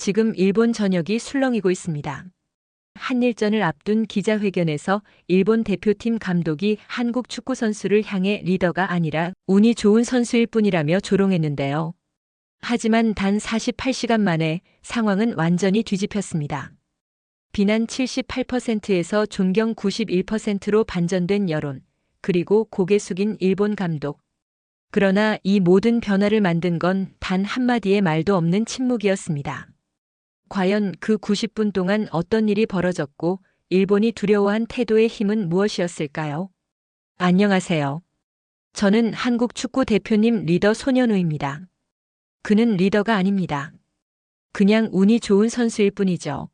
지금 일본 전역이 술렁이고 있습니다. 한일전을 앞둔 기자회견에서 일본 대표팀 감독이 한국 축구 선수를 향해 리더가 아니라 운이 좋은 선수일 뿐이라며 조롱했는데요. 하지만 단 48시간 만에 상황은 완전히 뒤집혔습니다. 비난 78%에서 존경 91%로 반전된 여론, 그리고 고개 숙인 일본 감독. 그러나 이 모든 변화를 만든 건 단 한마디의 말도 없는 침묵이었습니다. 과연 그 90분 동안 어떤 일이 벌어졌고 일본이 두려워한 태도의 힘은 무엇이었을까요? 안녕하세요. 저는 한국 축구 대표님 리더 손현우입니다. 그는 리더가 아닙니다. 그냥 운이 좋은 선수일 뿐이죠.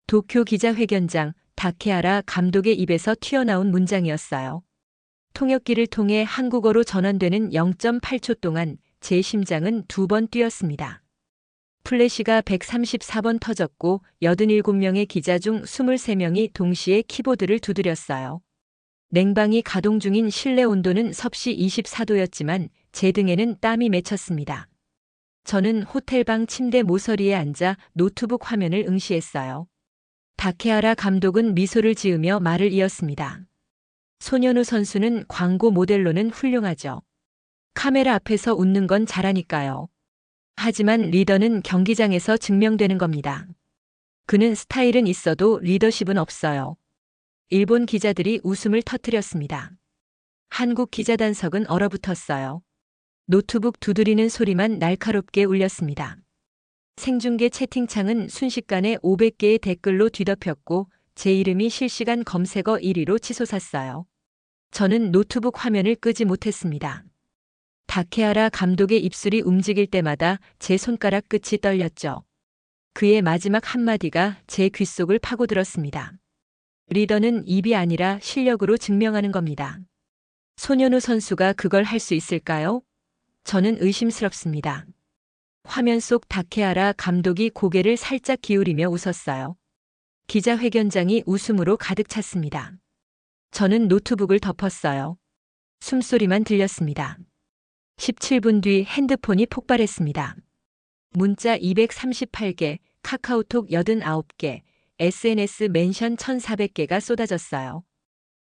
도쿄 기자회견장 다케하라 감독의 입에서 튀어나온 문장이었어요. 통역기를 통해 한국어로 전환되는 0.8초 동안 제 심장은 2번 뛰었습니다. 플래시가 134번 터졌고 87명의 기자 중 23명이 동시에 키보드를 두드렸어요. 냉방이 가동 중인 실내 온도는 섭씨 24도였지만 제 등에는 땀이 맺혔습니다. 저는 호텔방 침대 모서리에 앉아 노트북 화면을 응시했어요. 다케하라 감독은 미소를 지으며 말을 이었습니다. 손현우 선수는 광고 모델로는 훌륭하죠. 카메라 앞에서 웃는 건 잘하니까요. 하지만 리더는 경기장에서 증명되는 겁니다. 그는 스타일은 있어도 리더십은 없어요. 일본 기자들이 웃음을 터뜨렸습니다. 한국 기자단석은 얼어붙었어요. 노트북 두드리는 소리만 날카롭게 울렸습니다. 생중계 채팅창은 순식간에 500개의 댓글로 뒤덮였고 제 이름이 실시간 검색어 1위로 치솟았어요. 저는 노트북 화면을 끄지 못했습니다. 다케하라 감독의 입술이 움직일 때마다 제 손가락 끝이 떨렸죠. 그의 마지막 한마디가 제 귓속을 파고들었습니다. 리더는 입이 아니라 실력으로 증명하는 겁니다. 손현우 선수가 그걸 할 수 있을까요? 저는 의심스럽습니다. 화면 속 다케하라 감독이 고개를 살짝 기울이며 웃었어요. 기자회견장이 웃음으로 가득 찼습니다. 저는 노트북을 덮었어요. 숨소리만 들렸습니다. 17분 뒤 핸드폰이 폭발했습니다. 문자 238개, 카카오톡 89개, SNS 멘션 1400개가 쏟아졌어요.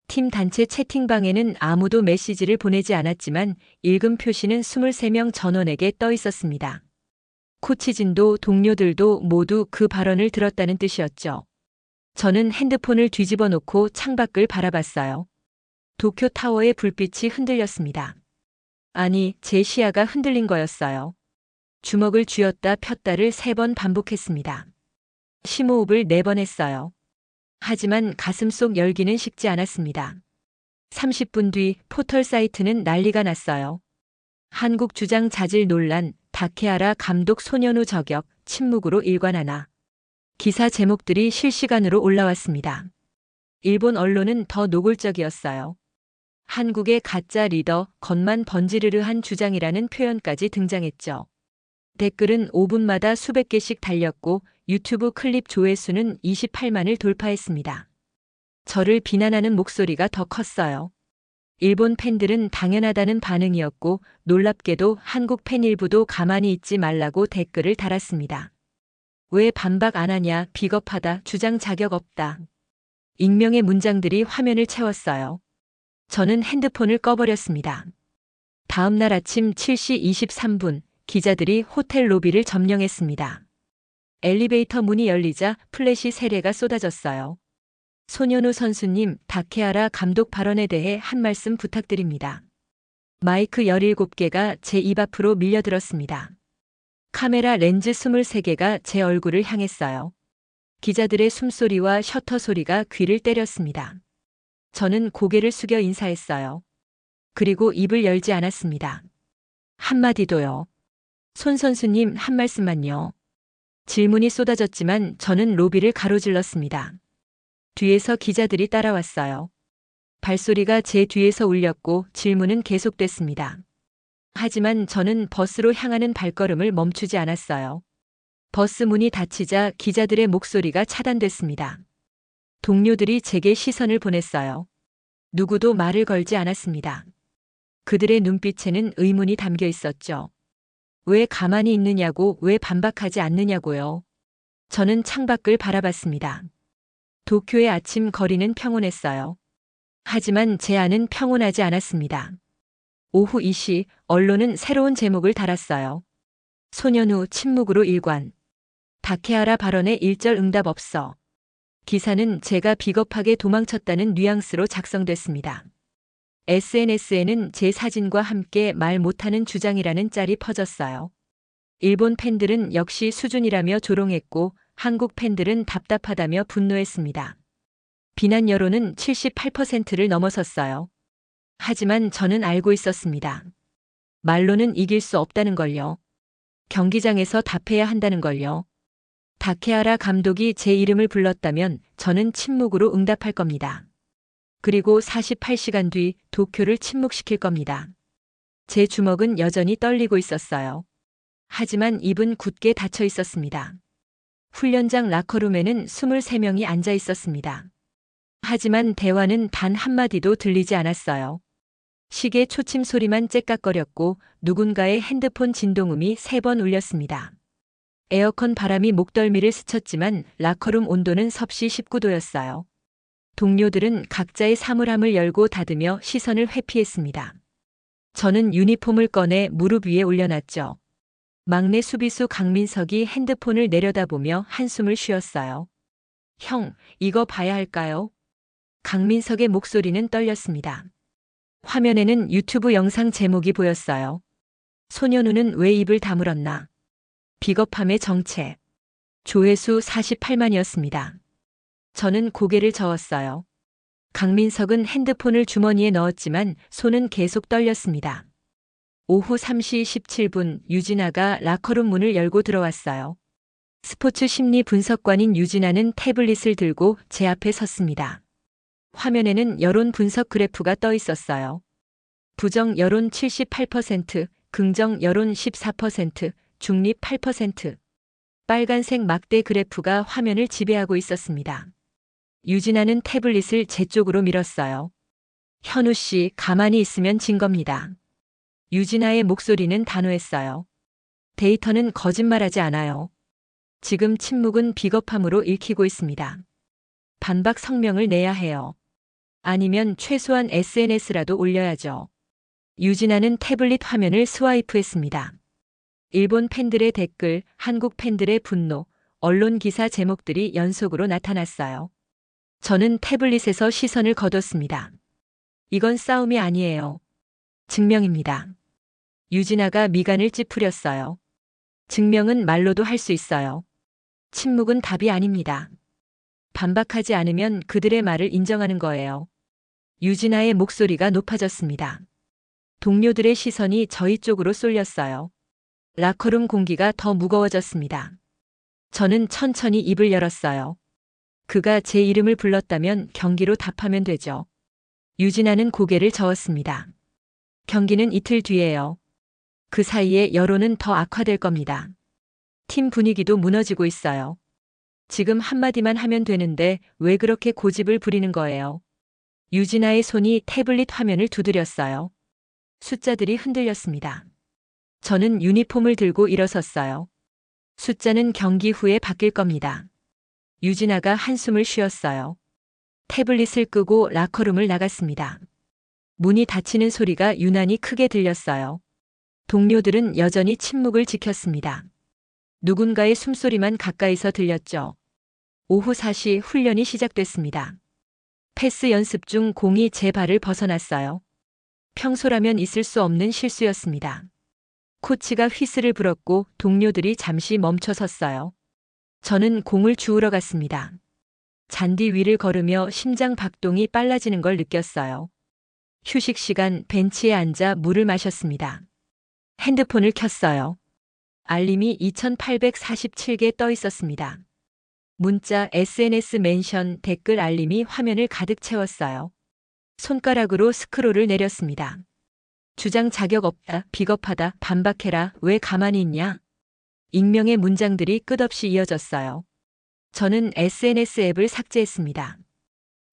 팀 단체 채팅방에는 아무도 메시지를 보내지 않았지만 읽음 표시는 23명 전원에게 떠 있었습니다. 코치진도 동료들도 모두 그 발언을 들었다는 뜻이었죠. 저는 핸드폰을 뒤집어 놓고 창밖을 바라봤어요. 도쿄 타워의 불빛이 흔들렸습니다. 아니, 제 시야가 흔들린 거였어요. 주먹을 쥐었다 폈다를 3번 반복했습니다. 심호흡을 4번 했어요. 하지만 가슴속 열기는 식지 않았습니다. 30분 뒤 포털 사이트는 난리가 났어요. 한국 주장 자질 논란, 다케하라 감독 손현우 저격, 침묵으로 일관하나. 기사 제목들이 실시간으로 올라왔습니다. 일본 언론은 더 노골적이었어요. 한국의 가짜 리더, 겉만 번지르르한 주장이라는 표현까지 등장했죠. 댓글은 5분마다 수백 개씩 달렸고 유튜브 클립 조회수는 28만을 돌파했습니다. 저를 비난하는 목소리가 더 컸어요. 일본 팬들은 당연하다는 반응이었고 놀랍게도 한국 팬 일부도 가만히 있지 말라고 댓글을 달았습니다. 왜 반박 안 하냐, 비겁하다, 주장 자격 없다. 익명의 문장들이 화면을 채웠어요. 저는 핸드폰을 꺼버렸습니다. 다음 날 아침 7시 23분, 기자들이 호텔 로비를 점령했습니다. 엘리베이터 문이 열리자 플래시 세례가 쏟아졌어요. 손현우 선수님, 다케하라 감독 발언에 대해 한 말씀 부탁드립니다. 마이크 17개가 제 입 앞으로 밀려들었습니다. 카메라 렌즈 23개가 제 얼굴을 향했어요. 기자들의 숨소리와 셔터 소리가 귀를 때렸습니다. 저는 고개를 숙여 인사했어요. 그리고 입을 열지 않았습니다. 한마디도요. 손 선수님, 한 말씀만요. 질문이 쏟아졌지만 저는 로비를 가로질렀습니다. 뒤에서 기자들이 따라왔어요. 발소리가 제 뒤에서 울렸고 질문은 계속됐습니다. 하지만 저는 버스로 향하는 발걸음을 멈추지 않았어요. 버스 문이 닫히자 기자들의 목소리가 차단됐습니다. 동료들이 제게 시선을 보냈어요. 누구도 말을 걸지 않았습니다. 그들의 눈빛에는 의문이 담겨 있었죠. 왜 가만히 있느냐고, 왜 반박하지 않느냐고요. 저는 창밖을 바라봤습니다. 도쿄의 아침 거리는 평온했어요. 하지만 제 안은 평온하지 않았습니다. 오후 2시 언론은 새로운 제목을 달았어요. 소년 후 침묵으로 일관. 다케하라 발언에 일절 응답 없어. 기사는 제가 비겁하게 도망쳤다는 뉘앙스로 작성됐습니다. SNS에는 제 사진과 함께 말 못하는 주장이라는 짤이 퍼졌어요. 일본 팬들은 역시 수준이라며 조롱했고 한국 팬들은 답답하다며 분노했습니다. 비난 여론은 78%를 넘어섰어요. 하지만 저는 알고 있었습니다. 말로는 이길 수 없다는 걸요. 경기장에서 답해야 한다는 걸요. 다케하라 감독이 제 이름을 불렀다면 저는 침묵으로 응답할 겁니다. 그리고 48시간 뒤 도쿄를 침묵시킬 겁니다. 제 주먹은 여전히 떨리고 있었어요. 하지만 입은 굳게 닫혀 있었습니다. 훈련장 라커룸에는 23명이 앉아 있었습니다. 하지만 대화는 단 한마디도 들리지 않았어요. 시계 초침 소리만 째깍거렸고 누군가의 핸드폰 진동음이 3번 울렸습니다. 에어컨 바람이 목덜미를 스쳤지만 라커룸 온도는 섭씨 19도였어요. 동료들은 각자의 사물함을 열고 닫으며 시선을 회피했습니다. 저는 유니폼을 꺼내 무릎 위에 올려놨죠. 막내 수비수 강민석이 핸드폰을 내려다보며 한숨을 쉬었어요. 형, 이거 봐야 할까요? 강민석의 목소리는 떨렸습니다. 화면에는 유튜브 영상 제목이 보였어요. 소년우는 왜 입을 다물었나? 비겁함의 정체. 조회수 48만이었습니다. 저는 고개를 저었어요. 강민석은 핸드폰을 주머니에 넣었지만 손은 계속 떨렸습니다. 오후 3시 17분 유진아가 라커룸 문을 열고 들어왔어요. 스포츠 심리 분석관인 유진아는 태블릿을 들고 제 앞에 섰습니다. 화면에는 여론 분석 그래프가 떠 있었어요. 부정 여론 78%, 긍정 여론 14%, 중립 8%. 빨간색 막대 그래프가 화면을 지배하고 있었습니다. 유진아는 태블릿을 제 쪽으로 밀었어요. 현우 씨, 가만히 있으면 진 겁니다. 유진아의 목소리는 단호했어요. 데이터는 거짓말하지 않아요. 지금 침묵은 비겁함으로 읽히고 있습니다. 반박 성명을 내야 해요. 아니면 최소한 SNS라도 올려야죠. 유진아는 태블릿 화면을 스와이프했습니다. 일본 팬들의 댓글, 한국 팬들의 분노, 언론 기사 제목들이 연속으로 나타났어요. 저는 태블릿에서 시선을 거뒀습니다. 이건 싸움이 아니에요. 증명입니다. 유진아가 미간을 찌푸렸어요. 증명은 말로도 할 수 있어요. 침묵은 답이 아닙니다. 반박하지 않으면 그들의 말을 인정하는 거예요. 유진아의 목소리가 높아졌습니다. 동료들의 시선이 저희 쪽으로 쏠렸어요. 라커룸 공기가 더 무거워졌습니다. 저는 천천히 입을 열었어요. 그가 제 이름을 불렀다면 경기로 답하면 되죠. 유진아는 고개를 저었습니다. 경기는 이틀 뒤에요. 그 사이에 여론은 더 악화될 겁니다. 팀 분위기도 무너지고 있어요. 지금 한마디만 하면 되는데 왜 그렇게 고집을 부리는 거예요? 유진아의 손이 태블릿 화면을 두드렸어요. 숫자들이 흔들렸습니다. 저는 유니폼을 들고 일어섰어요. 숫자는 경기 후에 바뀔 겁니다. 유진아가 한숨을 쉬었어요. 태블릿을 끄고 라커룸을 나갔습니다. 문이 닫히는 소리가 유난히 크게 들렸어요. 동료들은 여전히 침묵을 지켰습니다. 누군가의 숨소리만 가까이서 들렸죠. 오후 4시 훈련이 시작됐습니다. 패스 연습 중 공이 제 발을 벗어났어요. 평소라면 있을 수 없는 실수였습니다. 코치가 휘슬을 불었고 동료들이 잠시 멈춰 섰어요. 저는 공을 주우러 갔습니다. 잔디 위를 걸으며 심장 박동이 빨라지는 걸 느꼈어요. 휴식 시간 벤치에 앉아 물을 마셨습니다. 핸드폰을 켰어요. 알림이 2847개 떠 있었습니다. 문자, SNS 멘션, 댓글 알림이 화면을 가득 채웠어요. 손가락으로 스크롤을 내렸습니다. 주장 자격 없다, 비겁하다, 반박해라, 왜 가만히 있냐? 익명의 문장들이 끝없이 이어졌어요. 저는 SNS 앱을 삭제했습니다.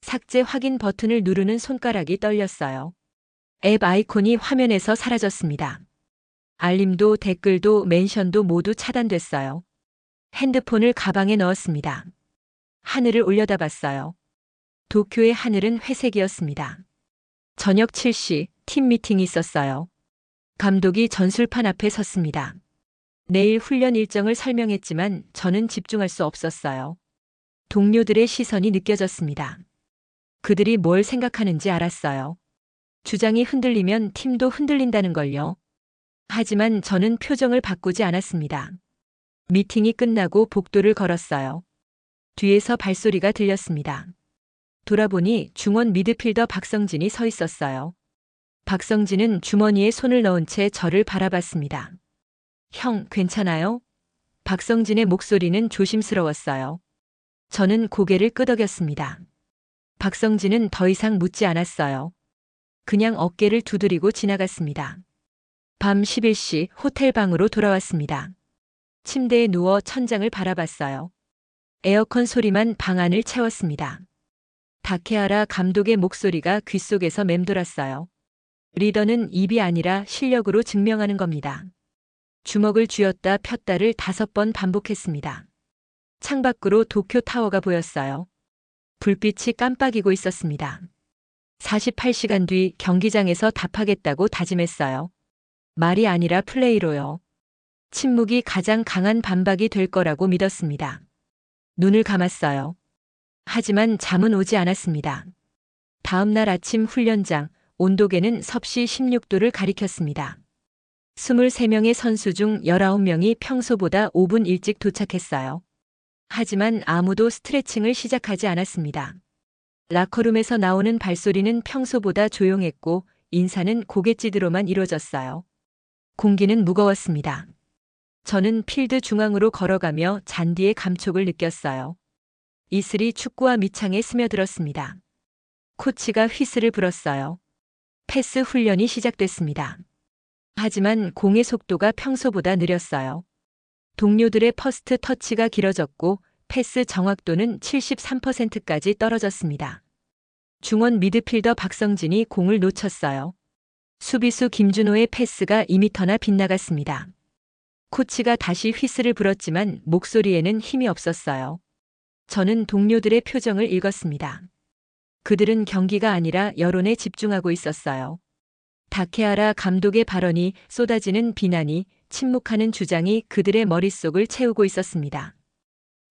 삭제 확인 버튼을 누르는 손가락이 떨렸어요. 앱 아이콘이 화면에서 사라졌습니다. 알림도 댓글도 멘션도 모두 차단됐어요. 핸드폰을 가방에 넣었습니다. 하늘을 올려다봤어요. 도쿄의 하늘은 회색이었습니다. 저녁 7시 팀 미팅이 있었어요. 감독이 전술판 앞에 섰습니다. 내일 훈련 일정을 설명했지만 저는 집중할 수 없었어요. 동료들의 시선이 느껴졌습니다. 그들이 뭘 생각하는지 알았어요. 주장이 흔들리면 팀도 흔들린다는 걸요. 하지만 저는 표정을 바꾸지 않았습니다. 미팅이 끝나고 복도를 걸었어요. 뒤에서 발소리가 들렸습니다. 돌아보니 중원 미드필더 박성진이 서 있었어요. 박성진은 주머니에 손을 넣은 채 저를 바라봤습니다. 형, 괜찮아요? 박성진의 목소리는 조심스러웠어요. 저는 고개를 끄덕였습니다. 박성진은 더 이상 묻지 않았어요. 그냥 어깨를 두드리고 지나갔습니다. 밤 11시 호텔 방으로 돌아왔습니다. 침대에 누워 천장을 바라봤어요. 에어컨 소리만 방 안을 채웠습니다. 다케하라 감독의 목소리가 귓속에서 맴돌았어요. 리더는 입이 아니라 실력으로 증명하는 겁니다. 주먹을 쥐었다 폈다를 5번 반복했습니다. 창밖으로 도쿄 타워가 보였어요. 불빛이 깜빡이고 있었습니다. 48시간 뒤 경기장에서 답하겠다고 다짐했어요. 말이 아니라 플레이로요. 침묵이 가장 강한 반박이 될 거라고 믿었습니다. 눈을 감았어요. 하지만 잠은 오지 않았습니다. 다음 날 아침 훈련장, 온도계는 섭씨 16도를 가리켰습니다. 23명의 선수 중 19명이 평소보다 5분 일찍 도착했어요. 하지만 아무도 스트레칭을 시작하지 않았습니다. 라커룸에서 나오는 발소리는 평소보다 조용했고 인사는 고갯짓으로만 이루어졌어요. 공기는 무거웠습니다. 저는 필드 중앙으로 걸어가며 잔디의 감촉을 느꼈어요. 이슬이 축구와 밑창에 스며들었습니다. 코치가 휘슬을 불었어요. 패스 훈련이 시작됐습니다. 하지만 공의 속도가 평소보다 느렸어요. 동료들의 퍼스트 터치가 길어졌고 패스 정확도는 73%까지 떨어졌습니다. 중원 미드필더 박성진이 공을 놓쳤어요. 수비수 김준호의 패스가 2m나 빗나갔습니다. 코치가 다시 휘슬을 불었지만 목소리에는 힘이 없었어요. 저는 동료들의 표정을 읽었습니다. 그들은 경기가 아니라 여론에 집중하고 있었어요. 다케하라 감독의 발언이 쏟아지는 비난이 침묵하는 주장이 그들의 머릿속을 채우고 있었습니다.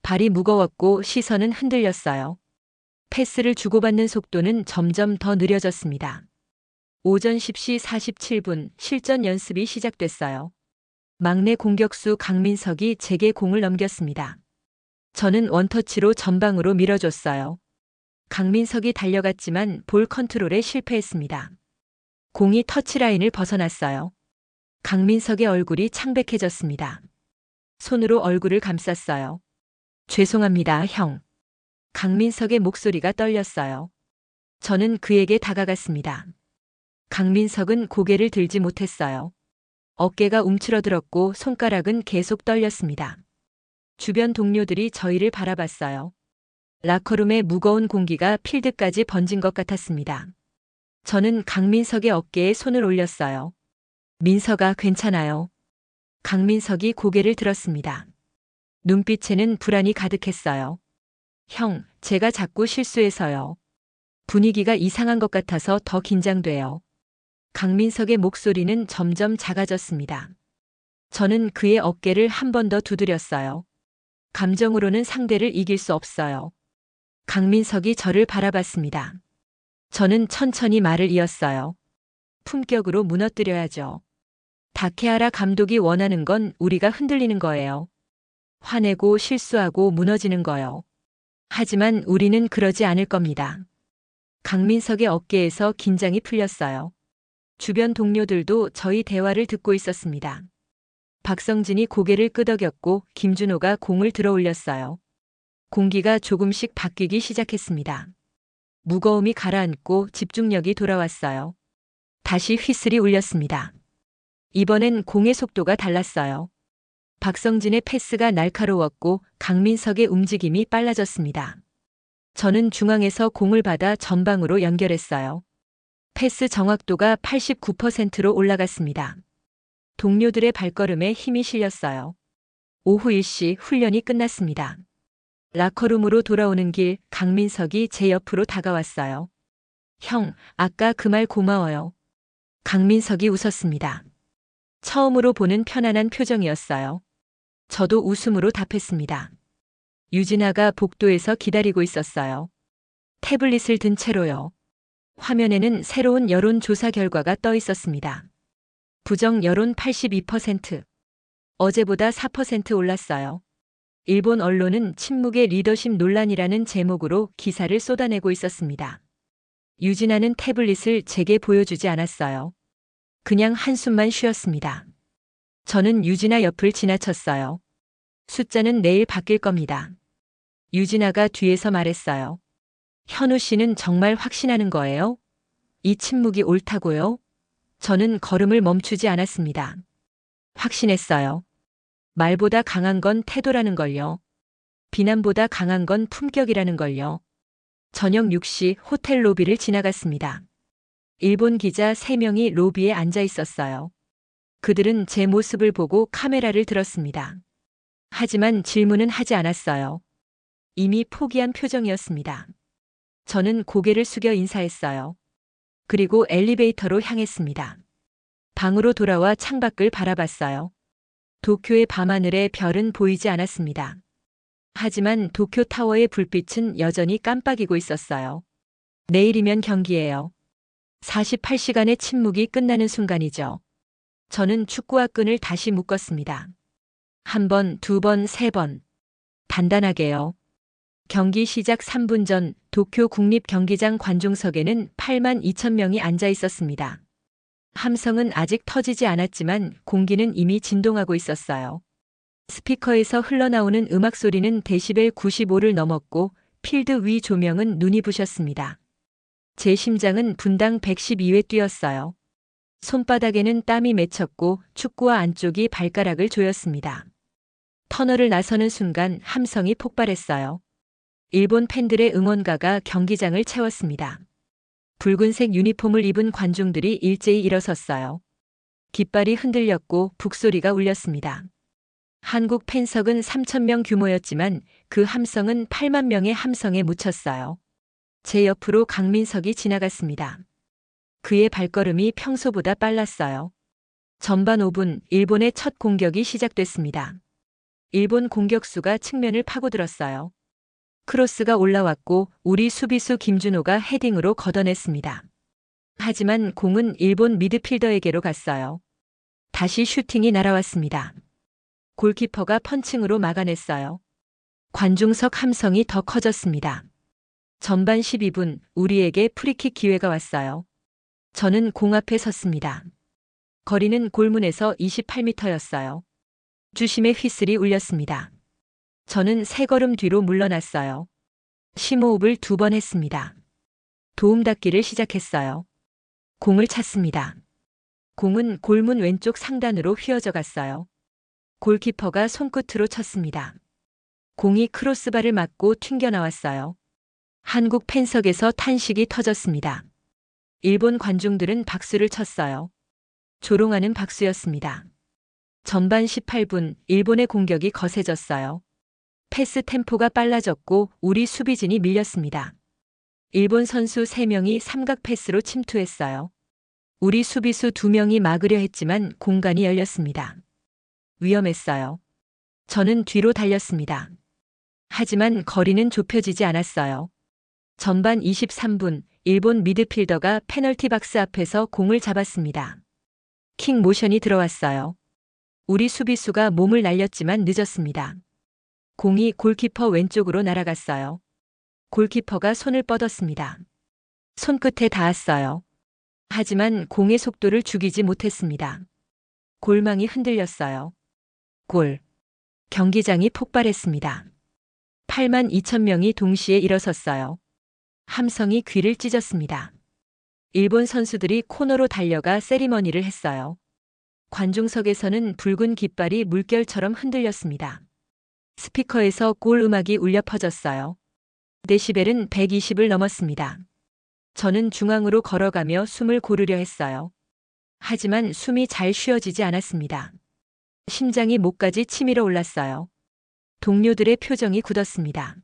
발이 무거웠고 시선은 흔들렸어요. 패스를 주고받는 속도는 점점 더 느려졌습니다. 오전 10시 47분 실전 연습이 시작됐어요. 막내 공격수 강민석이 제게 공을 넘겼습니다. 저는 원터치로 전방으로 밀어줬어요. 강민석이 달려갔지만 볼 컨트롤에 실패했습니다. 공이 터치라인을 벗어났어요. 강민석의 얼굴이 창백해졌습니다. 손으로 얼굴을 감쌌어요. 죄송합니다, 형. 강민석의 목소리가 떨렸어요. 저는 그에게 다가갔습니다. 강민석은 고개를 들지 못했어요. 어깨가 움츠러들었고 손가락은 계속 떨렸습니다. 주변 동료들이 저희를 바라봤어요. 라커룸의 무거운 공기가 필드까지 번진 것 같았습니다. 저는 강민석의 어깨에 손을 올렸어요. 민석아, 괜찮아요. 강민석이 고개를 들었습니다. 눈빛에는 불안이 가득했어요. 형, 제가 자꾸 실수해서요. 분위기가 이상한 것 같아서 더 긴장돼요. 강민석의 목소리는 점점 작아졌습니다. 저는 그의 어깨를 한 번 더 두드렸어요. 감정으로는 상대를 이길 수 없어요. 강민석이 저를 바라봤습니다. 저는 천천히 말을 이었어요. 품격으로 무너뜨려야죠. 다케하라 감독이 원하는 건 우리가 흔들리는 거예요. 화내고 실수하고 무너지는 거요. 하지만 우리는 그러지 않을 겁니다. 강민석의 어깨에서 긴장이 풀렸어요. 주변 동료들도 저희 대화를 듣고 있었습니다. 박성진이 고개를 끄덕였고 김준호가 공을 들어 올렸어요. 공기가 조금씩 바뀌기 시작했습니다. 무거움이 가라앉고 집중력이 돌아왔어요. 다시 휘슬이 울렸습니다. 이번엔 공의 속도가 달랐어요. 박성진의 패스가 날카로웠고 강민석의 움직임이 빨라졌습니다. 저는 중앙에서 공을 받아 전방으로 연결했어요. 패스 정확도가 89%로 올라갔습니다. 동료들의 발걸음에 힘이 실렸어요. 오후 1시 훈련이 끝났습니다. 라커룸으로 돌아오는 길 강민석이 제 옆으로 다가왔어요. 형, 아까 그 말 고마워요. 강민석이 웃었습니다. 처음으로 보는 편안한 표정이었어요. 저도 웃음으로 답했습니다. 유진아가 복도에서 기다리고 있었어요. 태블릿을 든 채로요. 화면에는 새로운 여론조사 결과가 떠 있었습니다. 부정 여론 82%. 어제보다 4% 올랐어요. 일본 언론은 침묵의 리더십 논란이라는 제목으로 기사를 쏟아내고 있었습니다. 유진아는 태블릿을 제게 보여주지 않았어요. 그냥 한숨만 쉬었습니다. 저는 유진아 옆을 지나쳤어요. 숫자는 내일 바뀔 겁니다. 유진아가 뒤에서 말했어요. 현우 씨는 정말 확신하는 거예요? 이 침묵이 옳다고요? 저는 걸음을 멈추지 않았습니다. 확신했어요. 말보다 강한 건 태도라는 걸요. 비난보다 강한 건 품격이라는 걸요. 저녁 6시 호텔 로비를 지나갔습니다. 일본 기자 3명이 로비에 앉아 있었어요. 그들은 제 모습을 보고 카메라를 들었습니다. 하지만 질문은 하지 않았어요. 이미 포기한 표정이었습니다. 저는 고개를 숙여 인사했어요. 그리고 엘리베이터로 향했습니다. 방으로 돌아와 창밖을 바라봤어요. 도쿄의 밤하늘에 별은 보이지 않았습니다. 하지만 도쿄타워의 불빛은 여전히 깜빡이고 있었어요. 내일이면 경기예요. 48시간의 침묵이 끝나는 순간이죠. 저는 축구화 끈을 다시 묶었습니다. 한 번, 두 번, 세 번. 단단하게요. 경기 시작 3분 전 도쿄 국립경기장 관중석에는 8만 2천 명이 앉아 있었습니다. 함성은 아직 터지지 않았지만 공기는 이미 진동하고 있었어요. 스피커에서 흘러나오는 음악 소리는 데시벨 95를 넘었고 필드 위 조명은 눈이 부셨습니다. 제 심장은 분당 112회 뛰었어요. 손바닥에는 땀이 맺혔고 축구화 안쪽이 발가락을 조였습니다. 터널을 나서는 순간 함성이 폭발했어요. 일본 팬들의 응원가가 경기장을 채웠습니다. 붉은색 유니폼을 입은 관중들이 일제히 일어섰어요. 깃발이 흔들렸고 북소리가 울렸습니다. 한국 팬석은 3천 명 규모였지만 그 함성은 8만 명의 함성에 묻혔어요. 제 옆으로 강민석이 지나갔습니다. 그의 발걸음이 평소보다 빨랐어요. 전반 5분 일본의 첫 공격이 시작됐습니다. 일본 공격수가 측면을 파고들었어요. 크로스가 올라왔고 우리 수비수 김준호가 헤딩으로 걷어냈습니다. 하지만 공은 일본 미드필더에게로 갔어요. 다시 슈팅이 날아왔습니다. 골키퍼가 펀칭으로 막아냈어요. 관중석 함성이 더 커졌습니다. 전반 12분 우리에게 프리킥 기회가 왔어요. 저는 공 앞에 섰습니다. 거리는 골문에서 28m였어요. 주심의 휘슬이 울렸습니다. 저는 3걸음 뒤로 물러났어요. 심호흡을 2번 했습니다. 도움닫기를 시작했어요. 공을 찼습니다. 공은 골문 왼쪽 상단으로 휘어져 갔어요. 골키퍼가 손끝으로 쳤습니다. 공이 크로스바를 맞고 튕겨나왔어요. 한국 팬석에서 탄식이 터졌습니다. 일본 관중들은 박수를 쳤어요. 조롱하는 박수였습니다. 전반 18분 일본의 공격이 거세졌어요. 패스 템포가 빨라졌고 우리 수비진이 밀렸습니다. 일본 선수 3명이 삼각 패스로 침투했어요. 우리 수비수 2명이 막으려 했지만 공간이 열렸습니다. 위험했어요. 저는 뒤로 달렸습니다. 하지만 거리는 좁혀지지 않았어요. 전반 23분 일본 미드필더가 페널티 박스 앞에서 공을 잡았습니다. 킥 모션이 들어왔어요. 우리 수비수가 몸을 날렸지만 늦었습니다. 공이 골키퍼 왼쪽으로 날아갔어요. 골키퍼가 손을 뻗었습니다. 손끝에 닿았어요. 하지만 공의 속도를 죽이지 못했습니다. 골망이 흔들렸어요. 골. 경기장이 폭발했습니다. 8만 2천 명이 동시에 일어섰어요. 함성이 귀를 찢었습니다. 일본 선수들이 코너로 달려가 세리머니를 했어요. 관중석에서는 붉은 깃발이 물결처럼 흔들렸습니다. 스피커에서 골 음악이 울려 퍼졌어요. 데시벨은 120을 넘었습니다. 저는 중앙으로 걸어가며 숨을 고르려 했어요. 하지만 숨이 잘 쉬어지지 않았습니다. 심장이 목까지 치밀어 올랐어요. 동료들의 표정이 굳었습니다.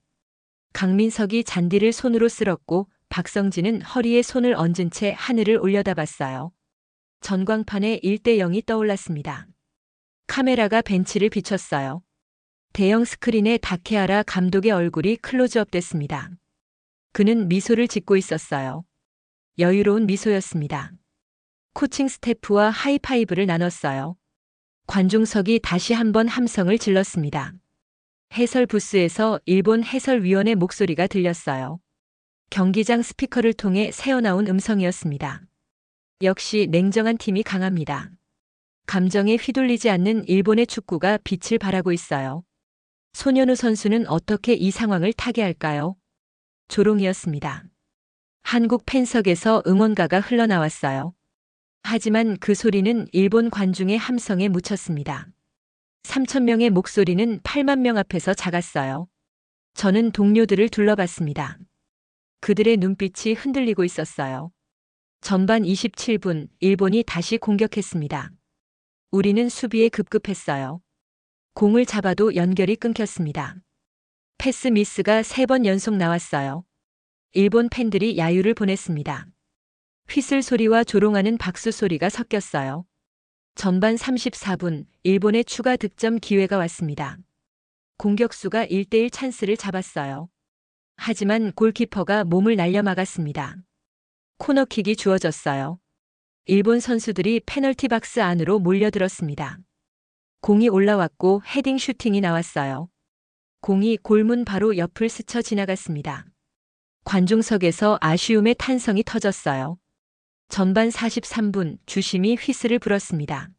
강민석이 잔디를 손으로 쓸었고 박성진은 허리에 손을 얹은 채 하늘을 올려다봤어요. 전광판에 1대0이 떠올랐습니다. 카메라가 벤치를 비췄어요. 대형 스크린에 다케하라 감독의 얼굴이 클로즈업 됐습니다. 그는 미소를 짓고 있었어요. 여유로운 미소였습니다. 코칭 스태프와 하이파이브를 나눴어요. 관중석이 다시 한번 함성을 질렀습니다. 해설 부스에서 일본 해설위원의 목소리가 들렸어요. 경기장 스피커를 통해 새어나온 음성이었습니다. 역시 냉정한 팀이 강합니다. 감정에 휘둘리지 않는 일본의 축구가 빛을 발하고 있어요. 손현우 선수는 어떻게 이 상황을 타개할까요? 조롱이었습니다. 한국 팬석에서 응원가가 흘러나왔어요. 하지만 그 소리는 일본 관중의 함성에 묻혔습니다. 3,000명의 목소리는 8만 명 앞에서 작았어요. 저는 동료들을 둘러봤습니다. 그들의 눈빛이 흔들리고 있었어요. 전반 27분, 일본이 다시 공격했습니다. 우리는 수비에 급급했어요. 공을 잡아도 연결이 끊겼습니다. 패스 미스가 3번 연속 나왔어요. 일본 팬들이 야유를 보냈습니다. 휘슬 소리와 조롱하는 박수 소리가 섞였어요. 전반 34분, 일본의 추가 득점 기회가 왔습니다. 공격수가 1대1 찬스를 잡았어요. 하지만 골키퍼가 몸을 날려 막았습니다. 코너킥이 주어졌어요. 일본 선수들이 페널티 박스 안으로 몰려들었습니다. 공이 올라왔고 헤딩 슈팅이 나왔어요. 공이 골문 바로 옆을 스쳐 지나갔습니다. 관중석에서 아쉬움의 탄성이 터졌어요. 전반 43분 주심이 휘슬을 불었습니다.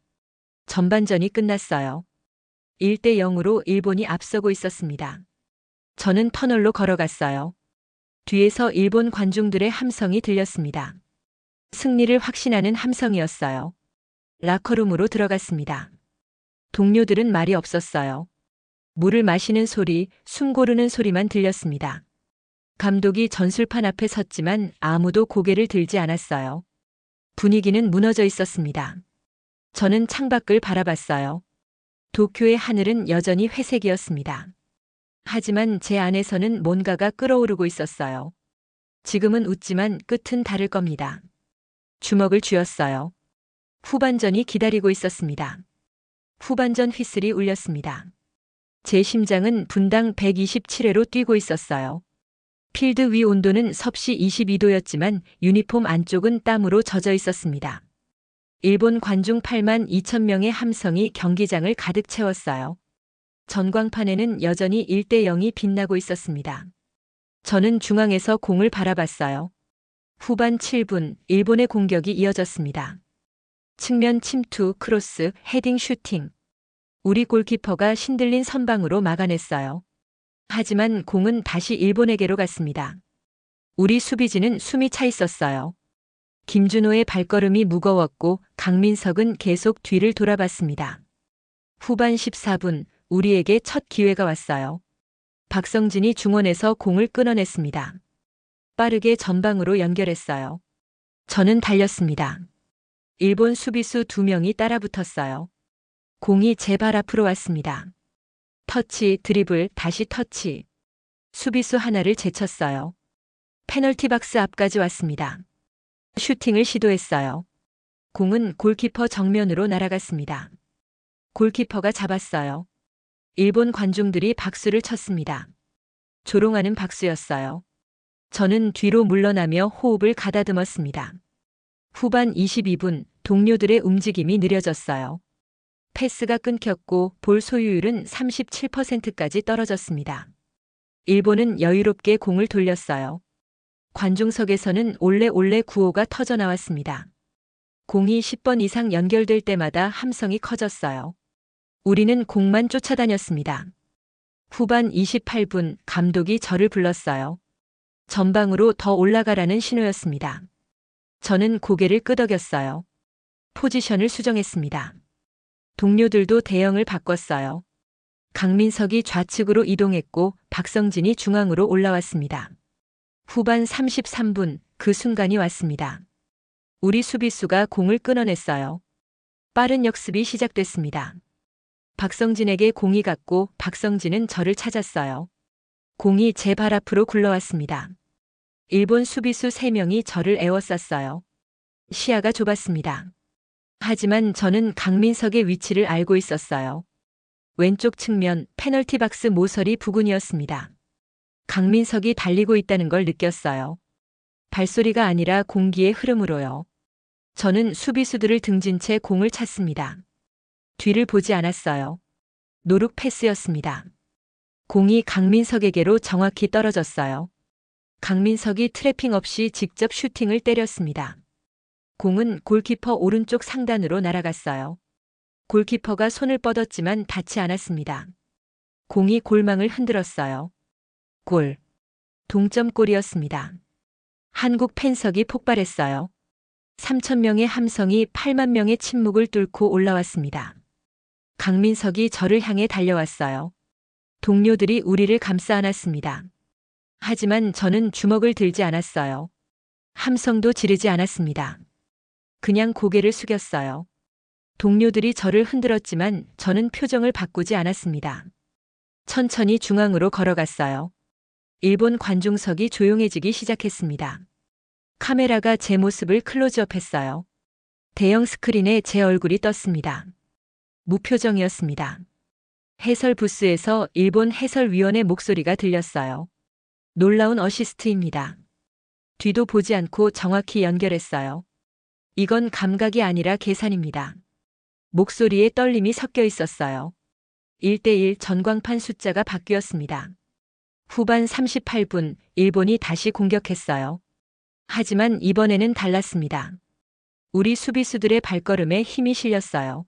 전반전이 끝났어요. 1대0으로 일본이 앞서고 있었습니다. 저는 터널로 걸어갔어요. 뒤에서 일본 관중들의 함성이 들렸습니다. 승리를 확신하는 함성이었어요. 라커룸으로 들어갔습니다. 동료들은 말이 없었어요. 물을 마시는 소리, 숨 고르는 소리만 들렸습니다. 감독이 전술판 앞에 섰지만 아무도 고개를 들지 않았어요. 분위기는 무너져 있었습니다. 저는 창밖을 바라봤어요. 도쿄의 하늘은 여전히 회색이었습니다. 하지만 제 안에서는 뭔가가 끓어오르고 있었어요. 지금은 웃지만 끝은 다를 겁니다. 주먹을 쥐었어요. 후반전이 기다리고 있었습니다. 후반전 휘슬이 울렸습니다. 제 심장은 분당 127회로 뛰고 있었어요. 필드 위 온도는 섭씨 22도였지만 유니폼 안쪽은 땀으로 젖어 있었습니다. 일본 관중 8만 2천 명의 함성이 경기장을 가득 채웠어요. 전광판에는 여전히 1대0이 빛나고 있었습니다. 저는 중앙에서 공을 바라봤어요. 후반 7분, 일본의 공격이 이어졌습니다. 측면 침투, 크로스, 헤딩 슈팅. 우리 골키퍼가 신들린 선방으로 막아냈어요. 하지만 공은 다시 일본에게로 갔습니다. 우리 수비진은 숨이 차 있었어요. 김준호의 발걸음이 무거웠고 강민석은 계속 뒤를 돌아봤습니다. 후반 14분, 우리에게 첫 기회가 왔어요. 박성진이 중원에서 공을 끊어냈습니다. 빠르게 전방으로 연결했어요. 저는 달렸습니다. 일본 수비수 2명이 따라붙었어요. 공이 제 발 앞으로 왔습니다. 터치, 드리블, 다시 터치. 수비수 하나를 제쳤어요. 페널티 박스 앞까지 왔습니다. 슈팅을 시도했어요. 공은 골키퍼 정면으로 날아갔습니다. 골키퍼가 잡았어요. 일본 관중들이 박수를 쳤습니다. 조롱하는 박수였어요. 저는 뒤로 물러나며 호흡을 가다듬었습니다. 후반 22분, 동료들의 움직임이 느려졌어요. 패스가 끊겼고 볼 소유율은 37%까지 떨어졌습니다. 일본은 여유롭게 공을 돌렸어요. 관중석에서는 올레올레 구호가 터져나왔습니다. 공이 10번 이상 연결될 때마다 함성이 커졌어요. 우리는 공만 쫓아다녔습니다. 후반 28분 감독이 저를 불렀어요. 전방으로 더 올라가라는 신호였습니다. 저는 고개를 끄덕였어요. 포지션을 수정했습니다. 동료들도 대형을 바꿨어요. 강민석이 좌측으로 이동했고 박성진이 중앙으로 올라왔습니다. 후반 33분 그 순간이 왔습니다. 우리 수비수가 공을 끊어냈어요. 빠른 역습이 시작됐습니다. 박성진에게 공이 갔고 박성진은 저를 찾았어요. 공이 제 발 앞으로 굴러왔습니다. 일본 수비수 3명이 저를 에워쌌어요. 시야가 좁았습니다. 하지만 저는 강민석의 위치를 알고 있었어요. 왼쪽 측면 페널티 박스 모서리 부근이었습니다. 강민석이 달리고 있다는 걸 느꼈어요. 발소리가 아니라 공기의 흐름으로요. 저는 수비수들을 등진 채 공을 찼습니다. 뒤를 보지 않았어요. 노룩 패스였습니다. 공이 강민석에게로 정확히 떨어졌어요. 강민석이 트래핑 없이 직접 슈팅을 때렸습니다. 공은 골키퍼 오른쪽 상단으로 날아갔어요. 골키퍼가 손을 뻗었지만 닿지 않았습니다. 공이 골망을 흔들었어요. 골. 동점골이었습니다. 한국 팬석이 폭발했어요. 3,000명의 함성이 8만 명의 침묵을 뚫고 올라왔습니다. 강민석이 저를 향해 달려왔어요. 동료들이 우리를 감싸 안았습니다. 하지만 저는 주먹을 들지 않았어요. 함성도 지르지 않았습니다. 그냥 고개를 숙였어요. 동료들이 저를 흔들었지만 저는 표정을 바꾸지 않았습니다. 천천히 중앙으로 걸어갔어요. 일본 관중석이 조용해지기 시작했습니다. 카메라가 제 모습을 클로즈업했어요. 대형 스크린에 제 얼굴이 떴습니다. 무표정이었습니다. 해설 부스에서 일본 해설위원의 목소리가 들렸어요. 놀라운 어시스트입니다. 뒤도 보지 않고 정확히 연결했어요. 이건 감각이 아니라 계산입니다. 목소리에 떨림이 섞여 있었어요. 1대1 전광판 숫자가 바뀌었습니다. 후반 38분, 일본이 다시 공격했어요. 하지만 이번에는 달랐습니다. 우리 수비수들의 발걸음에 힘이 실렸어요.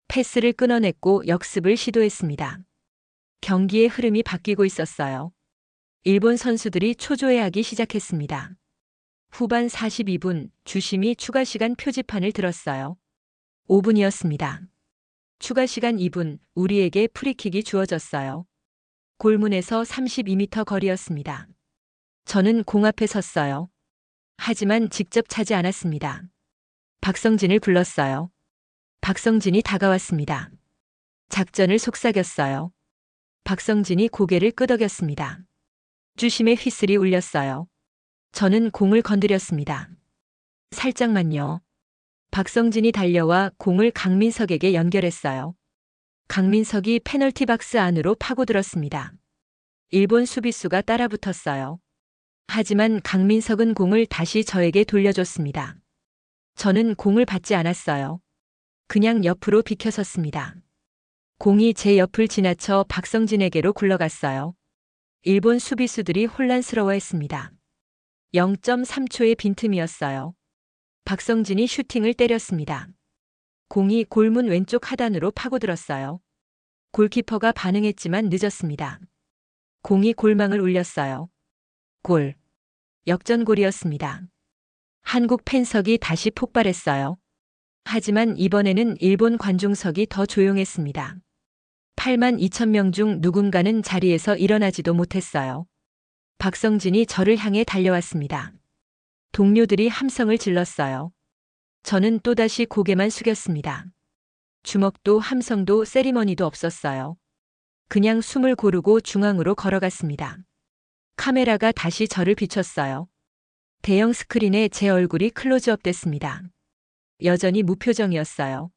패스를 끊어냈고 역습을 시도했습니다. 경기의 흐름이 바뀌고 있었어요. 일본 선수들이 초조해하기 시작했습니다. 후반 42분, 주심이 추가 시간 표지판을 들었어요. 5분이었습니다. 추가 시간 2분, 우리에게 프리킥이 주어졌어요. 골문에서 32m 거리였습니다. 저는 공 앞에 섰어요. 하지만 직접 차지 않았습니다. 박성진을 불렀어요. 박성진이 다가왔습니다. 작전을 속삭였어요. 박성진이 고개를 끄덕였습니다. 주심의 휘슬이 울렸어요. 저는 공을 건드렸습니다. 살짝만요. 박성진이 달려와 공을 강민석에게 연결했어요. 강민석이 페널티 박스 안으로 파고들었습니다. 일본 수비수가 따라붙었어요. 하지만 강민석은 공을 다시 저에게 돌려줬습니다. 저는 공을 받지 않았어요. 그냥 옆으로 비켜섰습니다. 공이 제 옆을 지나쳐 박성진에게로 굴러갔어요. 일본 수비수들이 혼란스러워했습니다. 0.3초의 빈틈이었어요. 박성진이 슈팅을 때렸습니다. 공이 골문 왼쪽 하단으로 파고들었어요. 골키퍼가 반응했지만 늦었습니다. 공이 골망을 울렸어요. 골. 역전골이었습니다. 한국 팬석이 다시 폭발했어요. 하지만 이번에는 일본 관중석이 더 조용했습니다. 8만 2천 명 중 누군가는 자리에서 일어나지도 못했어요. 박성진이 저를 향해 달려왔습니다. 동료들이 함성을 질렀어요. 저는 또다시 고개만 숙였습니다. 주먹도 함성도 세리머니도 없었어요. 그냥 숨을 고르고 중앙으로 걸어갔습니다. 카메라가 다시 저를 비췄어요. 대형 스크린에 제 얼굴이 클로즈업 됐습니다. 여전히 무표정이었어요.